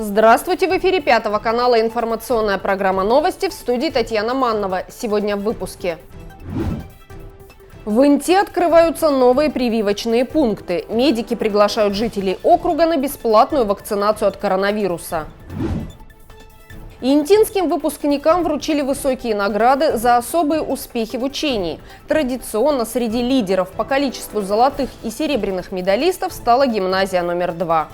Здравствуйте! В эфире Пятого канала информационная программа «Новости», в студии Татьяна Маннова. Сегодня в выпуске. В Инте открываются новые прививочные пункты. Медики приглашают жителей округа на бесплатную вакцинацию от коронавируса. Интинским выпускникам вручили высокие награды за особые успехи в учении. Традиционно среди лидеров по количеству золотых и серебряных медалистов стала гимназия номер 2.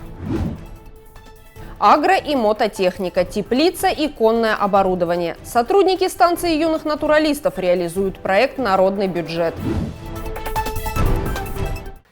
Агро- и мототехника, теплица и конное оборудование. Сотрудники станции юных натуралистов реализуют проект «Народный бюджет».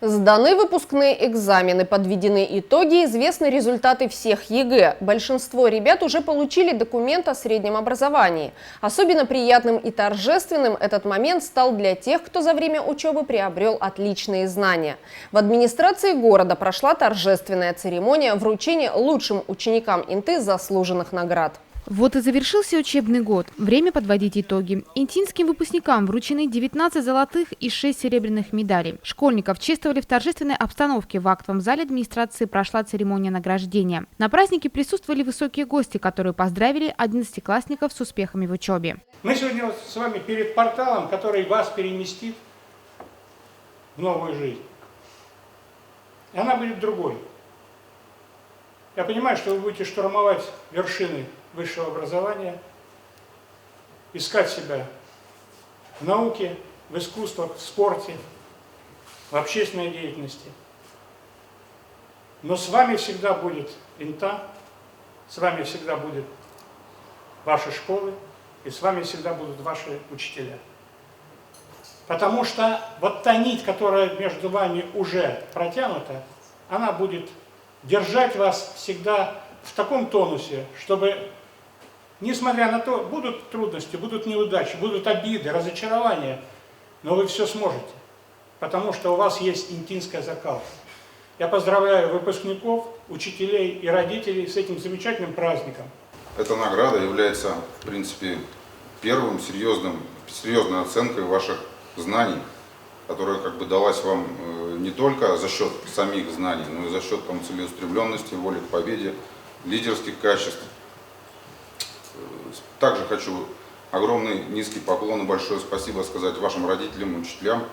Сданы выпускные экзамены, подведены итоги, известны результаты всех ЕГЭ. Большинство ребят уже получили документ о среднем образовании. Особенно приятным и торжественным этот момент стал для тех, кто за время учебы приобрел отличные знания. В администрации города прошла торжественная церемония вручения лучшим ученикам Инты заслуженных наград. Вот и завершился учебный год. Время подводить итоги. Интинским выпускникам вручены 19 золотых и 6 серебряных медалей. Школьников чествовали в торжественной обстановке. В актовом зале администрации прошла церемония награждения. На празднике присутствовали высокие гости, которые поздравили 11-классников с успехами в учебе. Мы сегодня с вами перед порталом, который вас переместит в новую жизнь. И она будет другой. Я понимаю, что вы будете штурмовать вершины высшего образования, искать себя в науке, в искусствах, в спорте, в общественной деятельности. Но с вами всегда будет Инта, с вами всегда будут ваши школы, и с вами всегда будут ваши учителя. Потому что вот та нить, которая между вами уже протянута, она будет держать вас всегда в таком тонусе, чтобы, несмотря на то, будут трудности, будут неудачи, будут обиды, разочарования, но вы все сможете, потому что у вас есть интинская закалка. Я поздравляю выпускников, учителей и родителей с этим замечательным праздником. Эта награда является, в принципе, первым серьезной оценкой ваших знаний, которая далась вам не только за счет самих знаний, но и за счет целеустремленности, воли к победе, лидерских качеств. Также хочу огромный низкий поклон и большое спасибо сказать вашим родителям и учителям,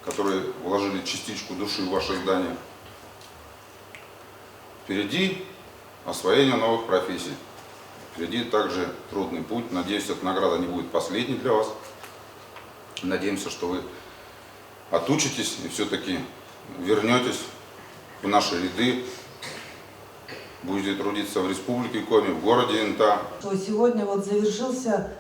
которые вложили частичку души в ваше здание. Впереди освоение новых профессий. Впереди также трудный путь. Надеюсь, эта награда не будет последней для вас. Надеемся, что вы отучитесь и все-таки вернетесь в наши ряды, будете трудиться в Республике Коми, в городе Инта. Сегодня завершился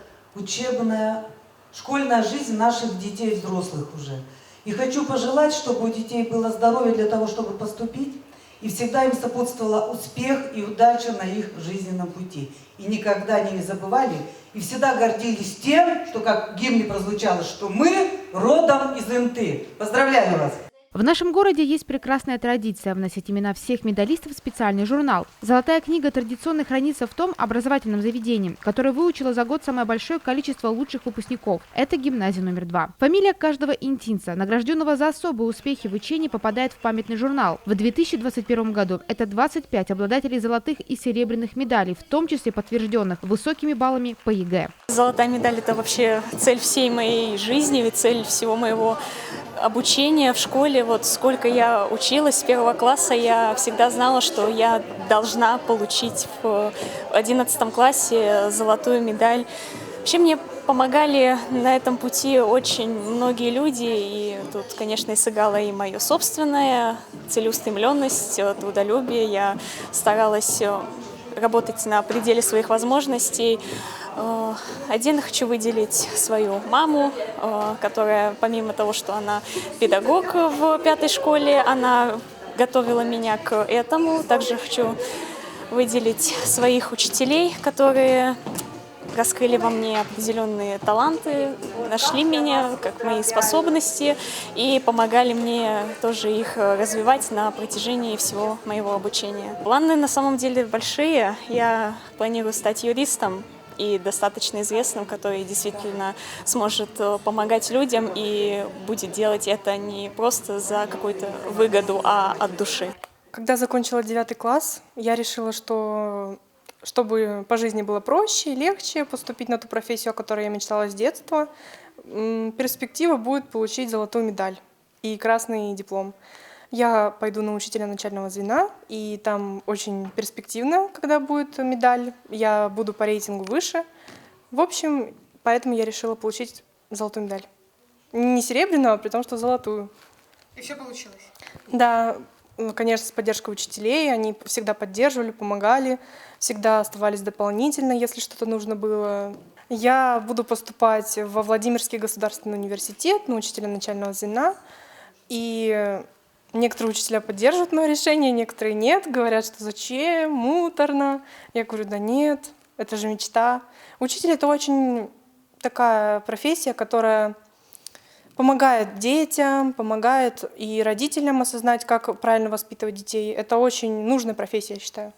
школьная жизнь наших детей и взрослых уже. И хочу пожелать, чтобы у детей было здоровье для того, чтобы поступить, и всегда им сопутствовал успех и удача на их жизненном пути. И никогда не забывали, и всегда гордились тем, что, как в гимне прозвучало, что мы родом из Инты. Поздравляю вас! В нашем городе есть прекрасная традиция вносить имена всех медалистов в специальный журнал. Золотая книга традиционно хранится в том образовательном заведении, которое выучило за год самое большое количество лучших выпускников. Это гимназия номер 2. Фамилия каждого интинца, награжденного за особые успехи в учении, попадает в памятный журнал. В 2021 году это 25 обладателей золотых и серебряных медалей, в том числе подтвержденных высокими баллами по ЕГЭ. Золотая медаль – это вообще цель всей моей жизни, ведь цель всего моего обучения в школе. Сколько я училась с 1 класса, я всегда знала, что я должна получить в 11 классе золотую медаль. Вообще мне помогали на этом пути очень многие люди, и тут, конечно, и сыграла и моя собственная целеустремленность, трудолюбие. Я старалась работать на пределе своих возможностей. Отдельно хочу выделить свою маму, которая, помимо того, что она педагог в 5-й школе, она готовила меня к этому. Также хочу выделить своих учителей, которые раскрыли во мне определенные таланты, нашли меня, как мои способности, и помогали мне тоже их развивать на протяжении всего моего обучения. Планы на самом деле большие. Я планирую стать юристом и достаточно известным, который действительно сможет помогать людям и будет делать это не просто за какую-то выгоду, а от души. Когда закончила 9 класс, я решила, что чтобы по жизни было проще и легче поступить на ту профессию, о которой я мечтала с детства, перспектива будет получить золотую медаль и красный диплом. Я пойду на учителя начального звена, и там очень перспективно, когда будет медаль. Я буду по рейтингу выше. В общем, поэтому я решила получить золотую медаль. Не серебряную, а при том, что золотую. И все получилось? Да, конечно, с поддержкой учителей. Они всегда поддерживали, помогали, всегда оставались дополнительно, если что-то нужно было. Я буду поступать во Владимирский государственный университет на учителя начального звена. И некоторые учителя поддерживают мое решение, некоторые нет. Говорят, что зачем, муторно. Я говорю, да нет, это же мечта. Учитель — это очень такая профессия, которая помогает детям, помогает и родителям осознать, как правильно воспитывать детей. Это очень нужная профессия, я считаю.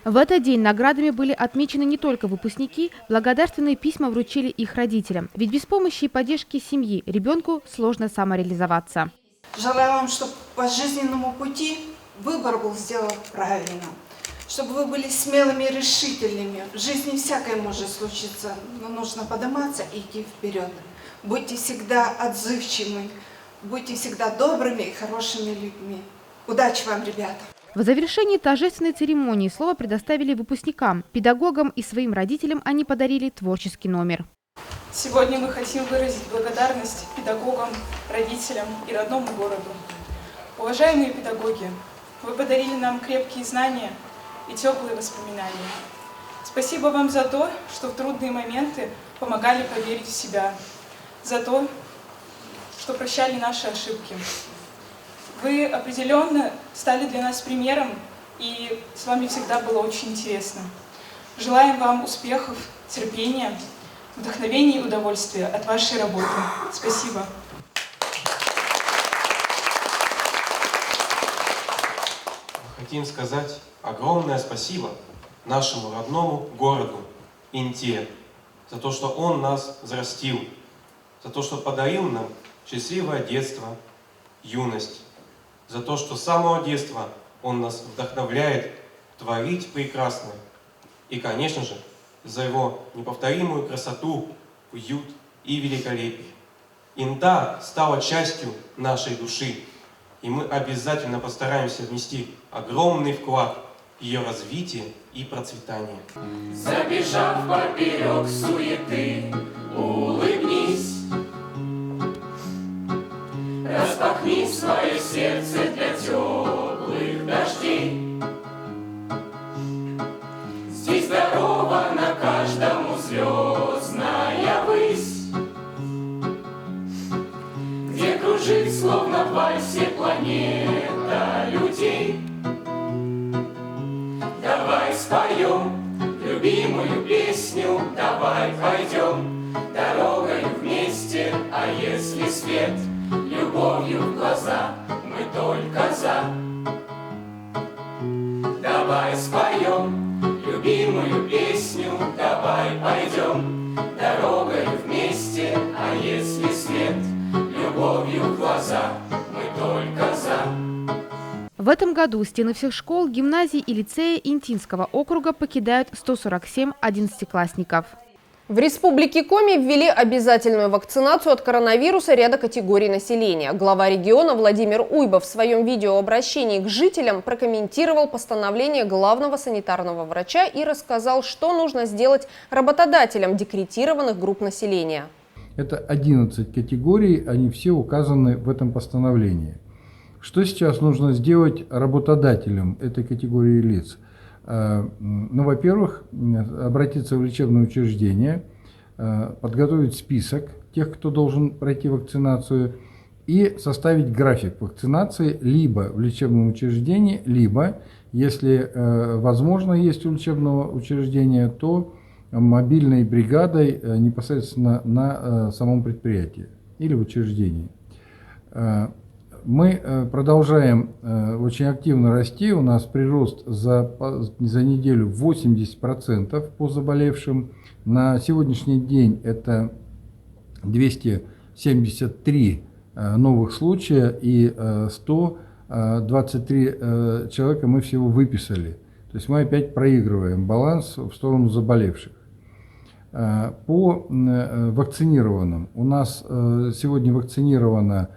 В этот день наградами были отмечены не только выпускники, благодарственные письма вручили их родителям. Ведь без помощи и поддержки семьи ребенку сложно самореализоваться. Желаю вам, чтобы по жизненному пути выбор был сделан правильно, чтобы вы были смелыми и решительными. В жизни всякое может случиться, но нужно подниматься и идти вперед. Будьте всегда отзывчивыми, будьте всегда добрыми и хорошими людьми. Удачи вам, ребята! В завершении торжественной церемонии слово предоставили выпускникам, педагогам и своим родителям они подарили творческий номер. Сегодня мы хотим выразить благодарность педагогам, родителям и родному городу. Уважаемые педагоги, вы подарили нам крепкие знания и теплые воспоминания. Спасибо вам за то, что в трудные моменты помогали поверить в себя, за то, что прощали наши ошибки. Вы определенно стали для нас примером, и с вами всегда было очень интересно. Желаем вам успехов, терпения, вдохновения и удовольствия от вашей работы. Спасибо. Хотим сказать огромное спасибо нашему родному городу Инте за то, что он нас взрастил, за то, что подарил нам счастливое детство, юность, за то, что с самого детства он нас вдохновляет творить прекрасное и, конечно же, за его неповторимую красоту, уют и великолепие. Инта стала частью нашей души, и мы обязательно постараемся внести огромный вклад в ее развитие и процветание. Забежав поперек суеты, улыбнись, распахни свое сердце для теплых дождей. Здесь дорога на каждому звездная высь, где кружит словно в вальсе планета людей. Давай споем любимую песню, давай пойдем дорогой вместе, а если свет любовью в глаза, мы только за. Давай споем любимую песню, давай пойдем дорогой вместе, а если свет любовью в глаза, мы только за. В этом году стены всех школ, гимназий и лицея Интинского округа покидают 147 одиннадцатиклассников. В Республике Коми ввели обязательную вакцинацию от коронавируса ряда категорий населения. Глава региона Владимир Уйба в своем видеообращении к жителям прокомментировал постановление главного санитарного врача и рассказал, что нужно сделать работодателям декретированных групп населения. Это 11 категорий, они все указаны в этом постановлении. Что сейчас нужно сделать работодателям этой категории лиц? Ну, во-первых, обратиться в лечебное учреждение, подготовить список тех, кто должен пройти вакцинацию, и составить график вакцинации либо в лечебном учреждении, либо, если возможно есть у лечебного учреждения, то мобильной бригадой непосредственно на самом предприятии или в учреждении. Мы продолжаем очень активно расти. У нас прирост за неделю 80% по заболевшим. На сегодняшний день это 273 новых случая и 100 23 человека мы всего выписали. То есть мы опять проигрываем баланс в сторону заболевших. По вакцинированным. У нас сегодня вакцинировано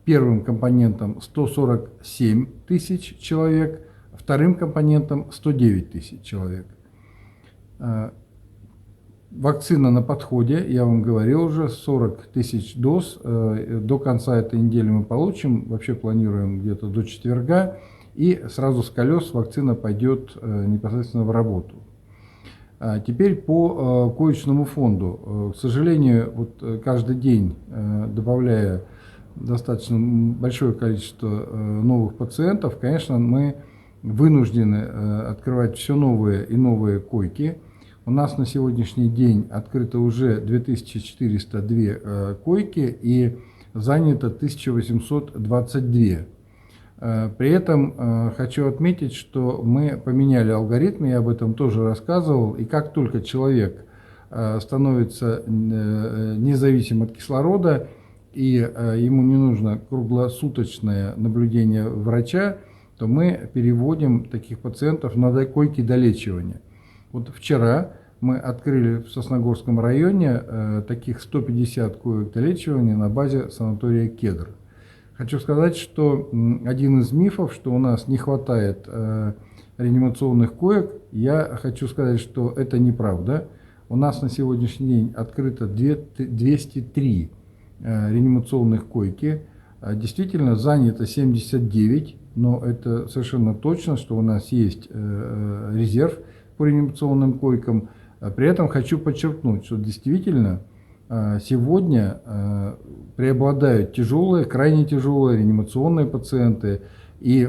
первым компонентом 147 тысяч человек, вторым компонентом 109 тысяч человек. Вакцина на подходе, я вам говорил уже, 40 тысяч доз. До конца этой недели мы получим, вообще планируем где-то до четверга, и сразу с колес вакцина пойдет непосредственно в работу. Теперь по коечному фонду. К сожалению, вот каждый день, добавляя достаточно большое количество новых пациентов, конечно, мы вынуждены открывать все новые и новые койки. У нас на сегодняшний день открыто уже 2402 койки и занято 1822. При этом хочу отметить, что мы поменяли алгоритм, я об этом тоже рассказывал, и как только человек становится независим от кислорода, и ему не нужно круглосуточное наблюдение врача, то мы переводим таких пациентов на койки долечивания. Вот вчера мы открыли в Сосногорском районе таких 150 коек долечивания на базе санатория «Кедр». Хочу сказать, что один из мифов, что у нас не хватает реанимационных коек, я хочу сказать, что это неправда. У нас на сегодняшний день открыто 203 реанимационных койки. Действительно занято 79, но это совершенно точно, что у нас есть резерв по реанимационным койкам. При этом хочу подчеркнуть, что действительно сегодня преобладают тяжелые, крайне тяжелые реанимационные пациенты, и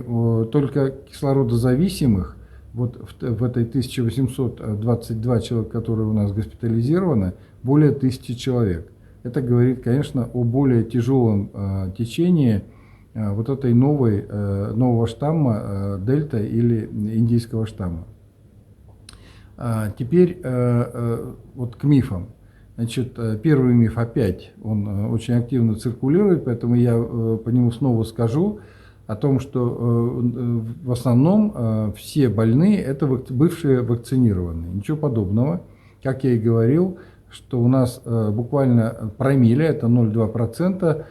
только кислородозависимых, вот в этой 1822 человека, которые у нас госпитализированы, более 1000 человек. Это говорит, конечно, о более тяжелом течении вот этой нового штамма дельта или индийского штамма. Теперь вот к мифам. Значит, первый миф опять, он очень активно циркулирует, поэтому я по нему снова скажу о том, что в основном все больные – это бывшие вакцинированные. Ничего подобного. Как я и говорил, что у нас буквально промилле, это 0,2%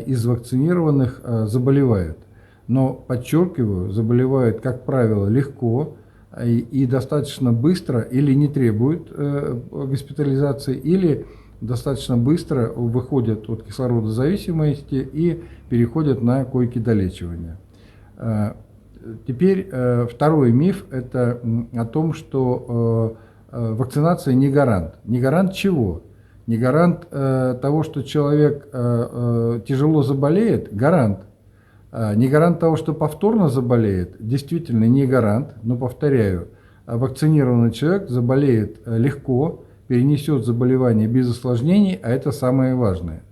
из вакцинированных заболевают. Но, подчеркиваю, заболевают, как правило, легко и достаточно быстро, или не требуют госпитализации, или достаточно быстро выходят от кислородозависимости и переходят на койки долечивания. Теперь второй миф – это о том, что вакцинация не гарант. Не гарант чего? Не гарант того, что человек тяжело заболеет, гарант. Не гарант того, что повторно заболеет, действительно не гарант, но, повторяю, вакцинированный человек заболеет легко, перенесет заболевание без осложнений, а это самое важное.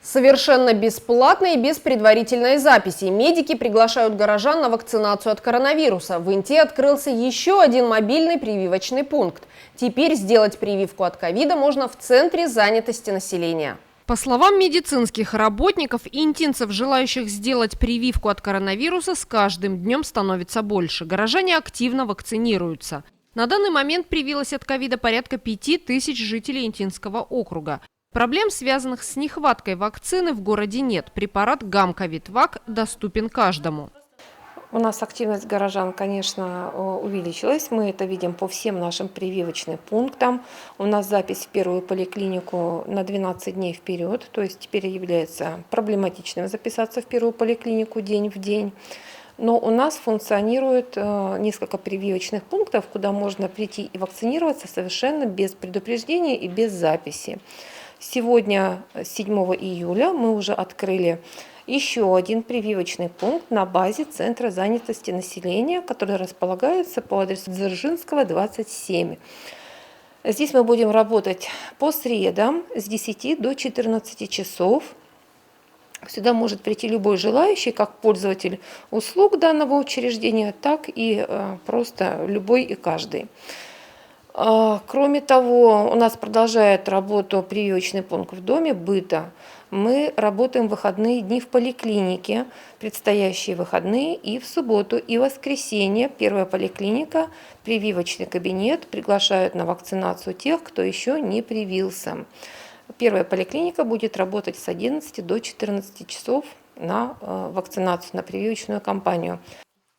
Совершенно бесплатно и без предварительной записи медики приглашают горожан на вакцинацию от коронавируса. В Инте открылся еще один мобильный прививочный пункт. Теперь сделать прививку от ковида можно в Центре занятости населения. По словам медицинских работников, интинцев, желающих сделать прививку от коронавируса, с каждым днем становится больше. Горожане активно вакцинируются. На данный момент привилось от ковида порядка 5000 жителей Интинского округа. Проблем, связанных с нехваткой вакцины, в городе нет. Препарат Гамковид-Вак доступен каждому. У нас активность горожан, конечно, увеличилась. Мы это видим по всем нашим прививочным пунктам. У нас запись в первую поликлинику на 12 дней вперед. То есть теперь является проблематичным записаться в первую поликлинику день в день. Но у нас функционирует несколько прививочных пунктов, куда можно прийти и вакцинироваться совершенно без предупреждения и без записи. Сегодня, 7 июля, мы уже открыли еще один прививочный пункт на базе Центра занятости населения, который располагается по адресу Дзержинского, 27. Здесь мы будем работать по средам с 10 до 14 часов. Сюда может прийти любой желающий, как пользователь услуг данного учреждения, так и просто любой и каждый. Кроме того, у нас продолжает работу прививочный пункт в доме быта. Мы работаем в выходные дни в поликлинике, предстоящие выходные и в субботу, и воскресенье. Первая поликлиника, прививочный кабинет приглашают на вакцинацию тех, кто еще не привился. Первая поликлиника будет работать с 11 до 14 часов на вакцинацию, на прививочную кампанию.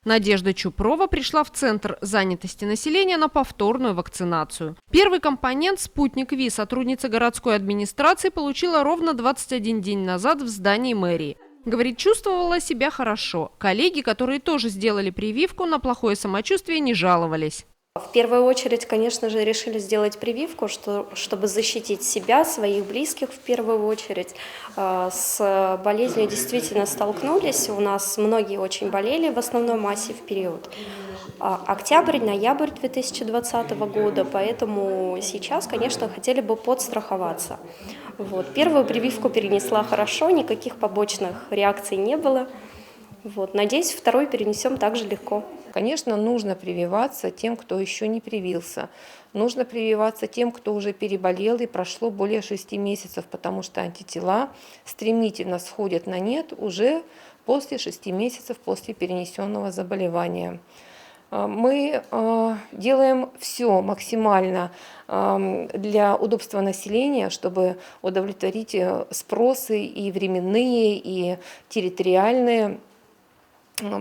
Надежда Чупрова пришла в Центр занятости населения на повторную вакцинацию. Первый компонент «Спутник Ви» сотрудница городской администрации получила ровно 21 день назад в здании мэрии. Говорит, чувствовала себя хорошо. Коллеги, которые тоже сделали прививку, на плохое самочувствие не жаловались. В первую очередь, конечно же, решили сделать прививку, чтобы защитить себя, своих близких в первую очередь. С болезнью действительно столкнулись. У нас многие очень болели в основной массе в период октябрь-ноябрь 2020 года, поэтому сейчас, конечно, хотели бы подстраховаться. Первую прививку перенесла хорошо, никаких побочных реакций не было. Надеюсь, второй перенесем также легко. Конечно, нужно прививаться тем, кто еще не привился. Нужно прививаться тем, кто уже переболел и прошло более 6 месяцев, потому что антитела стремительно сходят на нет уже после 6 месяцев после перенесенного заболевания. Мы делаем все максимально для удобства населения, чтобы удовлетворить спросы и временные, и территориальные.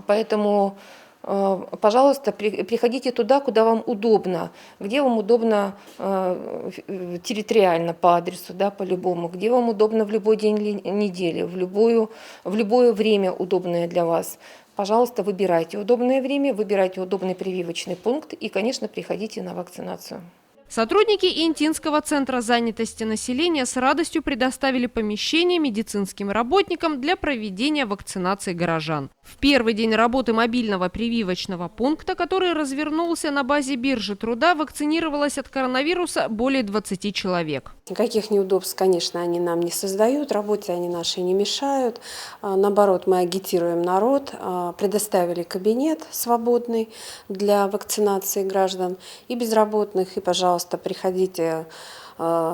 Поэтому, пожалуйста, приходите туда, куда вам удобно, где вам удобно территориально по адресу, по-любому, где вам удобно в любой день недели, в любое время удобное для вас. Пожалуйста, выбирайте удобное время, выбирайте удобный прививочный пункт и, конечно, приходите на вакцинацию. Сотрудники Интинского центра занятости населения с радостью предоставили помещение медицинским работникам для проведения вакцинации горожан. В первый день работы мобильного прививочного пункта, который развернулся на базе биржи труда, вакцинировалось от коронавируса более 20 человек. Никаких неудобств, конечно, они нам не создают, работе они нашей не мешают. Наоборот, мы агитируем народ, предоставили кабинет свободный для вакцинации граждан и безработных. И, пожалуйста, приходите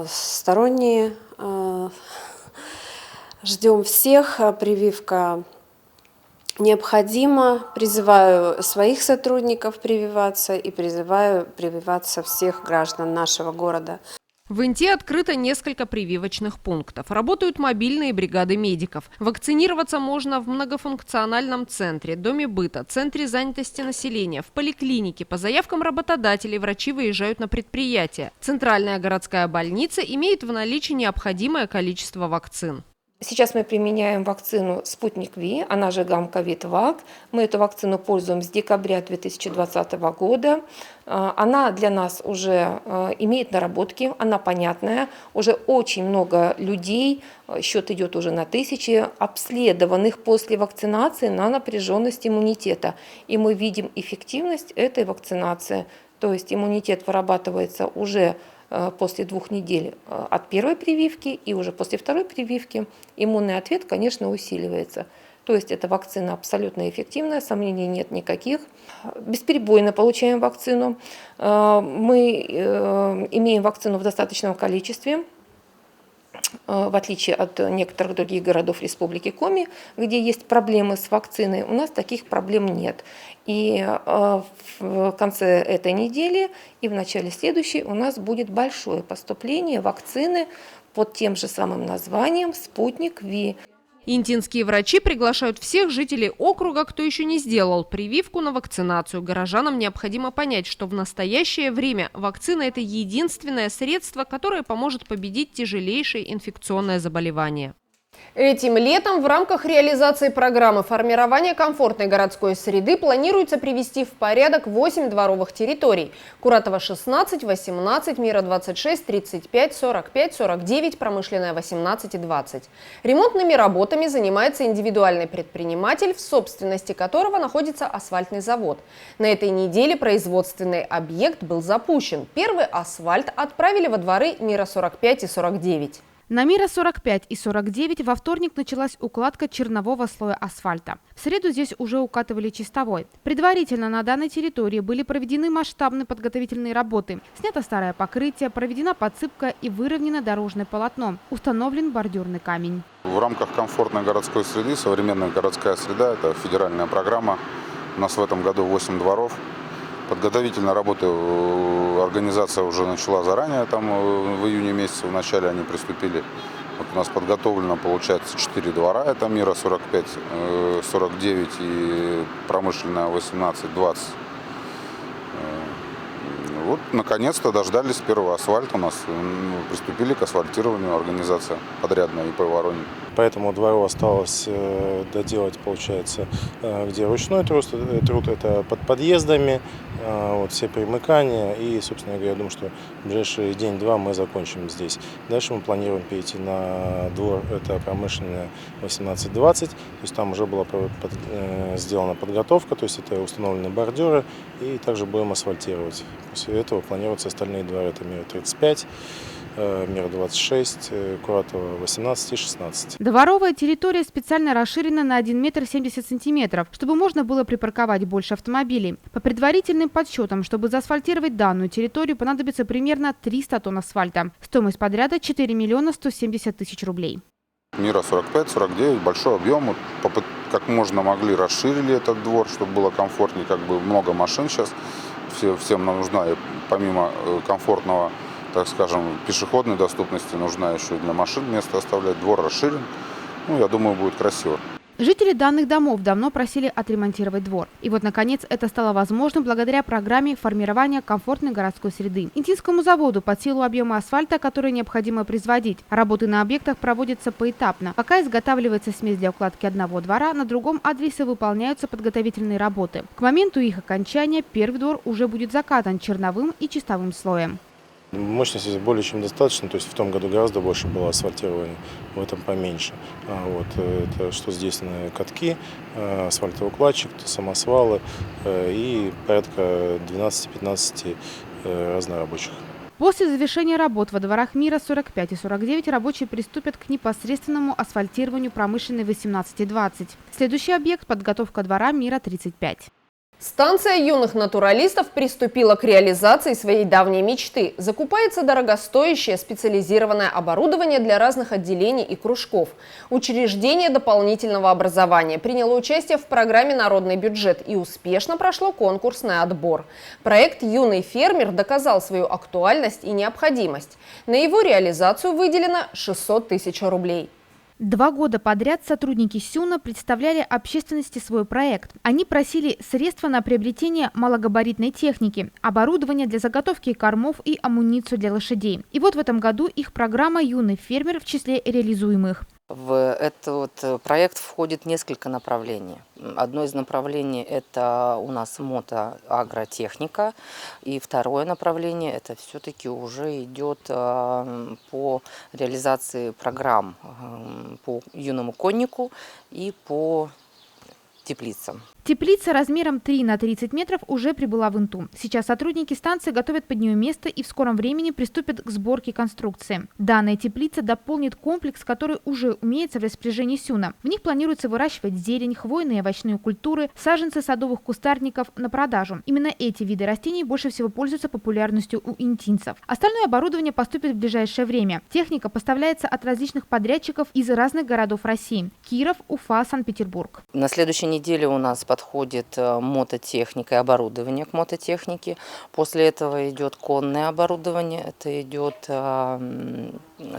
сторонние. Ждем всех. Прививка необходима. Призываю своих сотрудников прививаться и призываю прививаться всех граждан нашего города. В Инте открыто несколько прививочных пунктов. Работают мобильные бригады медиков. Вакцинироваться можно в многофункциональном центре, доме быта, центре занятости населения, в поликлинике. По заявкам работодателей врачи выезжают на предприятия. Центральная городская больница имеет в наличии необходимое количество вакцин. Сейчас мы применяем вакцину «Спутник Ви», она же Гамковид-Вак. Мы эту вакцину пользуем с декабря 2020 года. Она для нас уже имеет наработки, она понятная. Уже очень много людей, счет идет уже на тысячи, обследованных после вакцинации на напряженность иммунитета. И мы видим эффективность этой вакцинации. То есть иммунитет вырабатывается уже после 2 недель от первой прививки, и уже после второй прививки иммунный ответ, конечно, усиливается. То есть эта вакцина абсолютно эффективная, сомнений нет никаких. Бесперебойно получаем вакцину. Мы имеем вакцину в достаточном количестве, в отличие от некоторых других городов Республики Коми, где есть проблемы с вакциной, у нас таких проблем нет. И в конце этой недели и в начале следующей у нас будет большое поступление вакцины под тем же самым названием «Спутник Ви». Интинские врачи приглашают всех жителей округа, кто еще не сделал прививку, на вакцинацию. Горожанам необходимо понять, что в настоящее время вакцина – это единственное средство, которое поможет победить тяжелейшие инфекционные заболевания. Этим летом в рамках реализации программы формирования комфортной городской среды планируется привести в порядок 8 дворовых территорий. Куратова 16, 18, Мира 26, 35, 45, 49, Промышленная 18 и 20. Ремонтными работами занимается индивидуальный предприниматель, в собственности которого находится асфальтный завод. На этой неделе производственный объект был запущен. Первый асфальт отправили во дворы Мира 45 и 49. На Мира 45 и 49 во вторник началась укладка чернового слоя асфальта. В среду здесь уже укатывали чистовой. Предварительно на данной территории были проведены масштабные подготовительные работы. Снято старое покрытие, проведена подсыпка и выровнено дорожное полотно. Установлен бордюрный камень. В рамках комфортной городской среды, современная городская среда, это федеральная программа. У нас в этом году 8 дворов. Подготовительные работы организация уже начала заранее, там в июне месяце, в начале они приступили. Вот у нас подготовлено, получается, 4 двора, это Мира 45, 49 и промышленная 18-20. Вот, наконец-то дождались первого асфальта у нас, приступили к асфальтированию, организация подрядная ИП «Воронеж». По этому двору осталось доделать, получается, где ручной труд, это под подъездами, вот все примыкания. И, собственно говоря, я думаю, что в ближайший день-два мы закончим здесь. Дальше мы планируем перейти на двор, это промышленная 18-20. То есть там уже была сделана подготовка, то есть это установлены бордюры. И также будем асфальтировать. После этого планируются остальные дворы. Это Мира 35. Мира 26, Куратова 18 и 16. Дворовая территория специально расширена на 1 метр 70 сантиметров, чтобы можно было припарковать больше автомобилей. По предварительным подсчетам, чтобы заасфальтировать данную территорию, понадобится примерно 300 тонн асфальта. Стоимость подряда 4 миллиона 170 тысяч рублей. Мира 45-49, большой объем. Как можно могли, расширили этот двор, чтобы было комфортнее. Как бы много машин сейчас. Всем нам нужна, и помимо комфортного, так скажем, пешеходной доступности, нужна еще и для машин место оставлять. Двор расширен. Я думаю, будет красиво. Жители данных домов давно просили отремонтировать двор. И вот, наконец, это стало возможным благодаря программе формирования комфортной городской среды. Интинскому заводу под силу объема асфальта, который необходимо производить. Работы на объектах проводятся поэтапно. Пока изготавливается смесь для укладки одного двора, на другом адресе выполняются подготовительные работы. К моменту их окончания первый двор уже будет закатан черновым и чистовым слоем. Мощности здесь более чем достаточно, то есть в том году гораздо больше было асфальтирования, в этом поменьше. Это что здесь на катки, асфальтовый укладчик, самосвалы и порядка 12-15 разнорабочих. После завершения работ во дворах Мира 45 и 49 рабочие приступят к непосредственному асфальтированию промышленной 18 и 20. Следующий объект – подготовка двора Мира 35. Станция юных натуралистов приступила к реализации своей давней мечты. Закупается дорогостоящее специализированное оборудование для разных отделений и кружков. Учреждение дополнительного образования приняло участие в программе «Народный бюджет» и успешно прошло конкурсный отбор. Проект «Юный фермер» доказал свою актуальность и необходимость. На его реализацию выделено 600 тысяч рублей. 2 года подряд сотрудники СЮНа представляли общественности свой проект. Они просили средства на приобретение малогабаритной техники, оборудование для заготовки кормов и амуницию для лошадей. И вот в этом году их программа «Юный фермер» в числе реализуемых. В этот проект входит несколько направлений. Одно из направлений – это у нас мотоагротехника. И второе направление – это все-таки уже идет по реализации программ по юному коннику и по теплицам. Теплица размером 3 на 30 метров уже прибыла в Инту. Сейчас сотрудники станции готовят под нее место и в скором времени приступят к сборке конструкции. Данная теплица дополнит комплекс, который уже имеется в распоряжении СЮНа. В них планируется выращивать зелень, хвойные и овощные культуры, саженцы садовых кустарников на продажу. Именно эти виды растений больше всего пользуются популярностью у интинцев. Остальное оборудование поступит в ближайшее время. Техника поставляется от различных подрядчиков из разных городов России – Киров, Уфа, Санкт-Петербург. На следующей неделе у нас подходит мототехника и оборудование к мототехнике. После этого идет конное оборудование, это идет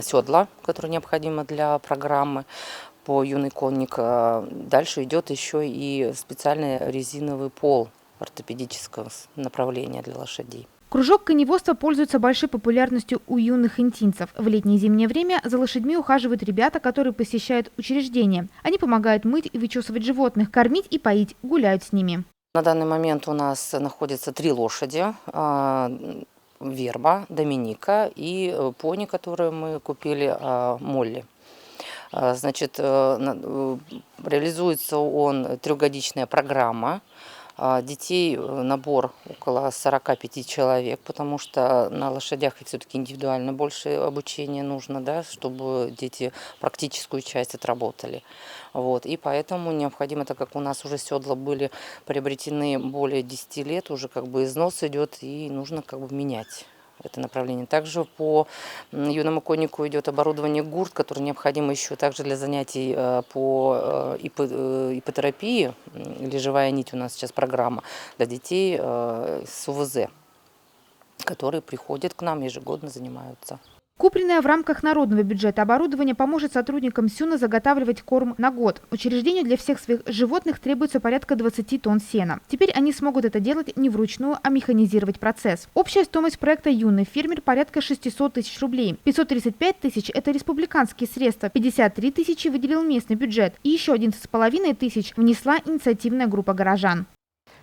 седла, которые необходимы для программы по юный конник. Дальше идет еще и специальный резиновый пол ортопедического направления для лошадей. Кружок коневодства пользуется большой популярностью у юных интинцев. В летнее и зимнее время за лошадьми ухаживают ребята, которые посещают учреждения. Они помогают мыть и вычесывать животных, кормить и поить, гуляют с ними. На данный момент у нас находится 3 лошади. Верба, Доминика и пони, которые мы купили, Молли. Значит, реализуется он 3-годичная программа. Детей набор около 45 человек, потому что на лошадях все-таки индивидуально больше обучения нужно, да, чтобы дети практическую часть отработали. Вот. И поэтому необходимо, так как у нас уже седла были приобретены более 10 лет, уже как бы износ идет и нужно как бы менять это направление. Также по юному коннику идет оборудование ГУРТ, которое необходимо еще также для занятий по иппотерапии, или живая нить у нас сейчас программа для детей с УВЗ, которые приходят к нам ежегодно занимаются. Купленное в рамках народного бюджета оборудование поможет сотрудникам СЮНа заготавливать корм на год. Учреждению для всех своих животных требуется порядка 20 тонн сена. Теперь они смогут это делать не вручную, а механизировать процесс. Общая стоимость проекта «Юный фермер» порядка 600 тысяч рублей. 535 тысяч – это республиканские средства, 53 тысячи выделил местный бюджет и еще 11,5 тысяч внесла инициативная группа горожан.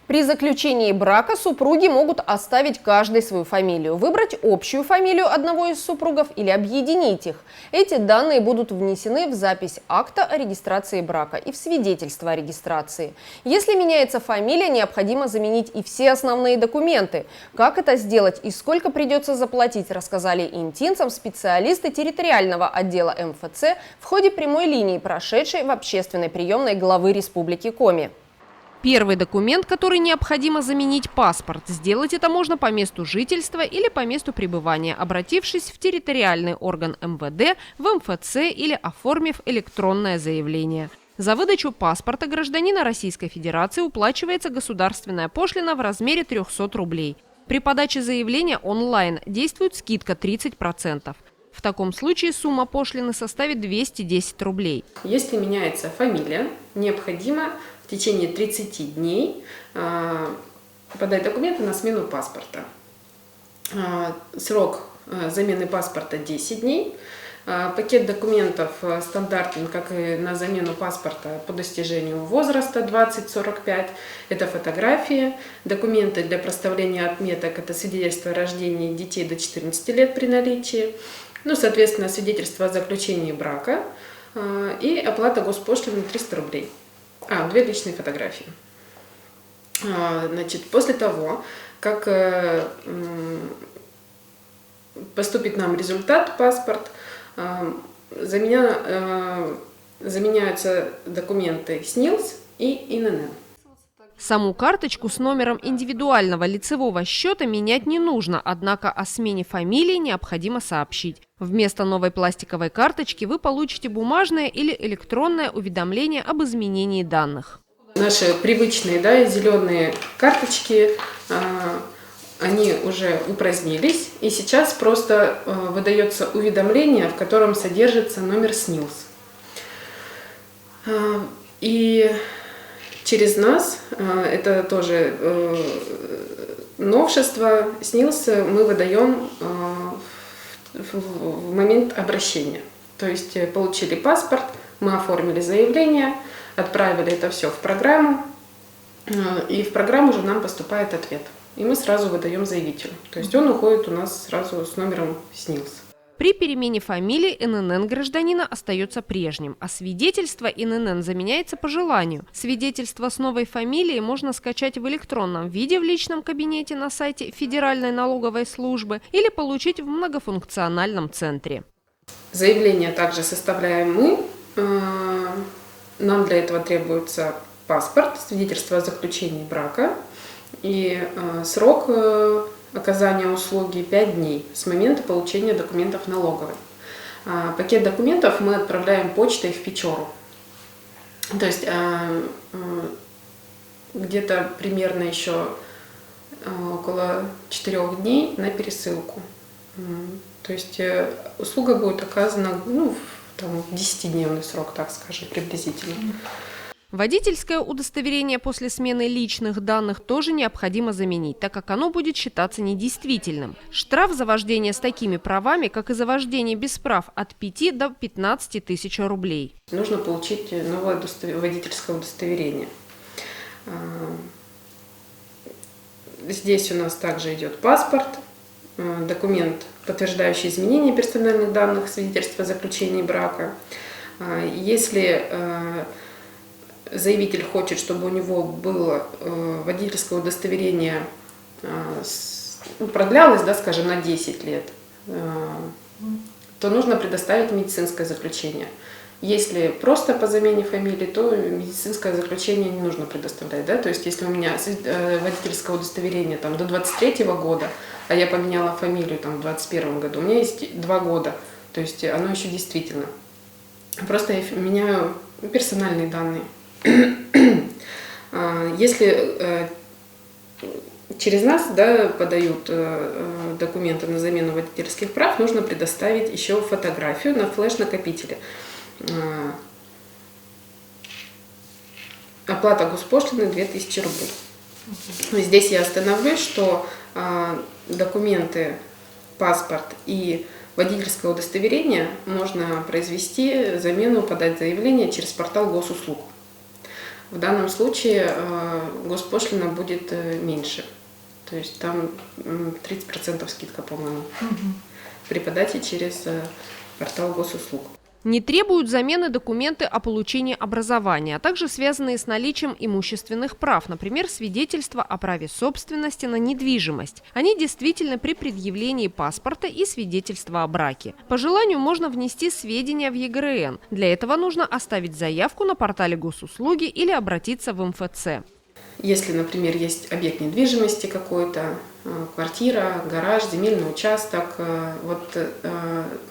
При заключении брака супруги могут оставить каждый свою фамилию, выбрать общую фамилию одного из супругов или объединить их. Эти данные будут внесены в запись акта о регистрации брака и в свидетельство о регистрации. Если меняется фамилия, необходимо заменить и все основные документы. Как это сделать и сколько придется заплатить, рассказали интинцам специалисты территориального отдела МФЦ в ходе прямой линии, прошедшей в общественной приемной главы Республики Коми. Первый документ, который необходимо заменить – паспорт. Сделать это можно по месту жительства или по месту пребывания, обратившись в территориальный орган МВД, в МФЦ или оформив электронное заявление. За выдачу паспорта гражданина Российской Федерации уплачивается государственная пошлина в размере 300 рублей. При подаче заявления онлайн действует скидка 30%. В таком случае сумма пошлины составит 210 рублей. Если меняется фамилия, необходимо в течение 30 дней подать документы на смену паспорта. Срок замены паспорта 10 дней. Пакет документов стандартен, как и на замену паспорта по достижению возраста 20-45. Это фотографии, документы для проставления отметок, это свидетельство о рождении детей до 14 лет при наличии. Ну, соответственно, свидетельство о заключении брака и оплата госпошлины 300 рублей. 2 личные фотографии. Значит, после того, как поступит нам результат, паспорт, заменяются документы СНИЛС и ИНН. Саму карточку с номером индивидуального лицевого счета менять не нужно, однако о смене фамилии необходимо сообщить. Вместо новой пластиковой карточки вы получите бумажное или электронное уведомление об изменении данных. Наши привычные, зеленые карточки, они уже упразднились, и сейчас просто выдается уведомление, в котором содержится номер СНИЛС. И через нас, это тоже новшество, СНИЛС мы выдаем в момент обращения. То есть получили паспорт, мы оформили заявление, отправили это все в программу, и в программу уже нам поступает ответ. И мы сразу выдаем заявителю. То есть он уходит у нас сразу с номером СНИЛС. При перемене фамилии ИНН гражданина остается прежним, а свидетельство ИНН заменяется по желанию. Свидетельство с новой фамилией можно скачать в электронном виде в личном кабинете на сайте Федеральной налоговой службы или получить в многофункциональном центре. Заявление также составляем мы. Нам для этого требуется паспорт, свидетельство о заключении брака и срок оказания услуги 5 дней с момента получения документов налоговой. Пакет документов мы отправляем почтой в Печору. То есть где-то примерно еще около 4 дней на пересылку. То есть услуга будет оказана в 10-дневный срок, так скажем, приблизительно. Водительское удостоверение после смены личных данных тоже необходимо заменить, так как оно будет считаться недействительным. Штраф за вождение с такими правами, как и за вождение без прав, от 5 до 15 тысяч рублей. Нужно получить новое водительское удостоверение. Здесь у нас также идет паспорт, документ, подтверждающий изменение персональных данных, свидетельство о заключении брака. Если заявитель хочет, чтобы у него было водительское удостоверение, продлялось, да, скажем, на 10 лет, то нужно предоставить медицинское заключение. Если просто по замене фамилии, то медицинское заключение не нужно предоставлять. Да? То есть если у меня водительское удостоверение там, до 23 года, а я поменяла фамилию там, в 21 году, у меня есть 2 года, то есть оно еще действительно. Просто я меняю персональные данные. Если через нас, да, подают документы на замену водительских прав, нужно предоставить еще фотографию на флеш-накопителе. Оплата госпошлины 2000 рублей. Здесь я остановлюсь, что документы, паспорт и водительское удостоверение можно произвести замену, подать заявление через портал госуслуг. В данном случае госпошлина будет меньше. То есть там 30% скидка, по-моему, при подаче через портал госуслуг. Не требуют замены документы о получении образования, а также связанные с наличием имущественных прав, например, свидетельство о праве собственности на недвижимость. Они действительны при предъявлении паспорта и свидетельства о браке. По желанию можно внести сведения в ЕГРН. Для этого нужно оставить заявку на портале госуслуги или обратиться в МФЦ. Если, например, есть объект недвижимости какой-то, квартира, гараж, земельный участок, вот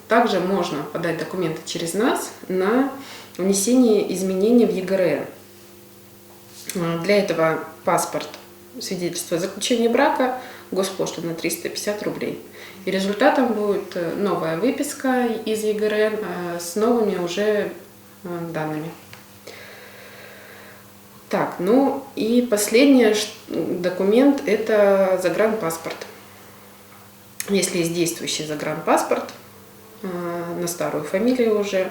также можно подать документы через нас на внесение изменений в ЕГРН. Для этого паспорт, свидетельство о заключении брака, госпошлина 350 рублей. И результатом будет новая выписка из ЕГРН с новыми уже данными. Так, ну и последний документ – это загранпаспорт. Если есть действующий загранпаспорт на старую фамилию уже,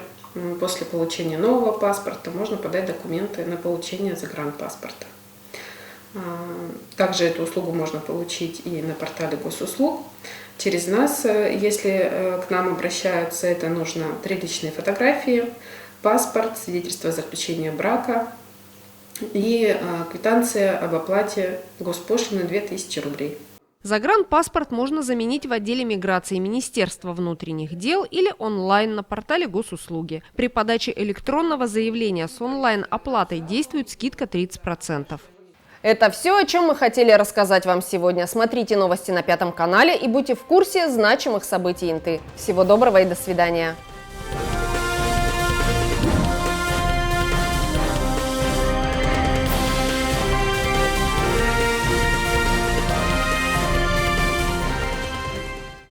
после получения нового паспорта можно подать документы на получение загранпаспорта. Также эту услугу можно получить и на портале госуслуг. Через нас, если к нам обращаются, это нужно 3 личные фотографии, паспорт, свидетельство о заключении брака и квитанция об оплате госпошлины 2000 рублей. Загранпаспорт можно заменить в отделе миграции Министерства внутренних дел или онлайн на портале госуслуги. При подаче электронного заявления с онлайн-оплатой действует скидка 30%. Это все, о чем мы хотели рассказать вам сегодня. Смотрите новости на 5 канале и будьте в курсе значимых событий Инты. Всего доброго и до свидания.